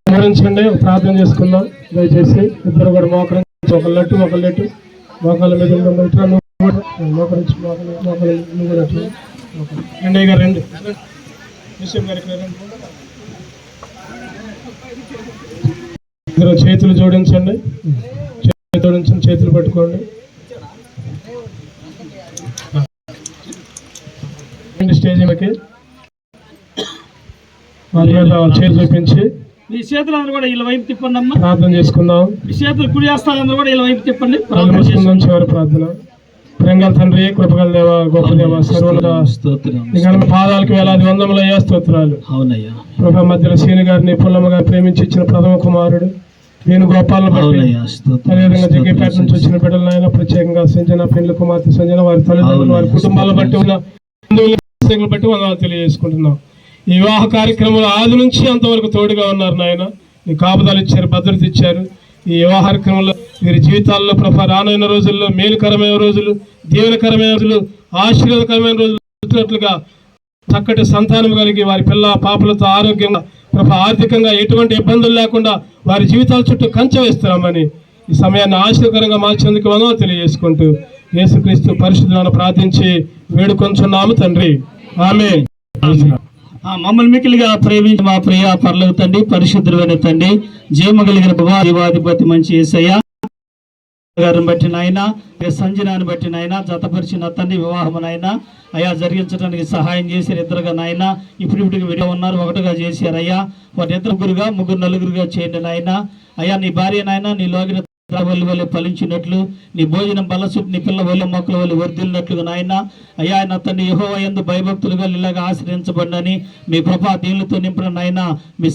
మోకరించండి, ప్రార్థన చేసుకుందాం. దయచేసి ఇద్దరు కూడా మోకరించి ఒకళ్ళట్టు మోకాళ్ళ మీద మోకరించి నువ్వు కూడా రెండయ్య గారు రండి, విషయం గారికి రండి. ఇద్దరు చేతులు జోడించండి, చేతులు పట్టుకోండి. స్టేజ్ మీదకి వాళ్ళ మీద చేతులు చూపించి మీ చేతులందరూ కూడా వీళ్ళ వైపు తిప్పండి అమ్మా. ప్రార్థన చేసుకుందాం. మీ చేతులు కుడి చేస్తారందరూ కూడా వీళ్ళ వైపు తిప్పండి. చివరి ప్రార్థన. ప్రేంగల తండ్రి, కృపగల దేవ, గొప్ప దేవ, సర్వోన్నత పాదాలకు వేలాది వందములయ్యా, స్తోత్రాలు. అవునయ్యా ప్రభా, మధ్యలో సీని గారిని పుల్లమ్మగా ప్రేమించి ఇచ్చిన ప్రథమ కుమారుడు నేను గోపాలను బట్టి, అదేవిధంగా జగ్గేపేట నుంచి వచ్చిన బిడ్డలు ఆయన ప్రత్యేకంగా సంజన, పెండ్లి కుమార్తె సంజన, వారి తల్లిదండ్రులు, వారి కుటుంబాలను బట్టి ఉన్న బంధువులను బట్టి వందనాలు తెలియజేసుకుంటున్నాం. ఈ వివాహ కార్యక్రమంలో ఆది నుంచి అంతవరకు తోడుగా ఉన్నారు నాయన. నీ కాపుదాలు ఇచ్చారు, భద్రత ఇచ్చారు. ఈ వివాహ కార్యక్రమంలో వీరి జీవితాల్లో ప్రభా రానున్న రోజుల్లో మేలుకరమైన రోజులు, దీవెనకరమైన రోజులు, ఆశీర్వాదకరమైన రోజులు వచ్చినట్లుగా చక్కటి సంతానం కలిగి వారి పిల్ల పాపలతో ఆరోగ్యంగా ప్రభా ఆర్థికంగా ఎటువంటి ఇబ్బందులు లేకుండా వారి జీవితాల చుట్టూ కంచె వేస్తున్నామని ఈ సమయాన్ని ఆశీర్వకరంగా మార్చేందుకు వందనాలు తెలియజేసుకుంటూ యేసుక్రీస్తు పరిశుద్ధులను ప్రార్థించి వేడుకొంచున్నాము తండ్రి, ఆమేన్. మమ్మల్ని మిక్కిలిగా ప్రేమించి మా ప్రియ పరలోక తండ్రి, పరిశుద్ధులైన తండ్రి, జీవము కలిగిన దేవాధిపతి మంచి యేసయ్య గారిని బట్టి నాయన, సంజనాన్ని బట్టి నాయన, జతపరిచిన తండ్రి వివాహము నాయన అయ్యా జరిగించడానికి సహాయం చేశారు. ఇద్దరుగా నాయన ఇప్పుడు విడిగా ఉన్నారు, ఒకటిగా చేశారు అయ్యా. వారి ఇద్దరు ముగ్గురు నలుగురుగా చేయండి నాయన. అయ్యా నీ భార్య నాయన నీ లోగిన వల్లి వల్లి ఫలించినట్లు, నీ భోజనం బలసుట్ నీ పిల్ల వల్లి మొక్కల వల్లి వర్ధిల్లినట్లుగా నాయన అయ్యా ఆయన తండ్రి యెహోవా యందు భయభక్తులుగా ఇలాగా ఆశ్రయించబడినని మీ కృపా దీనులతో నింపిన నాయన మీ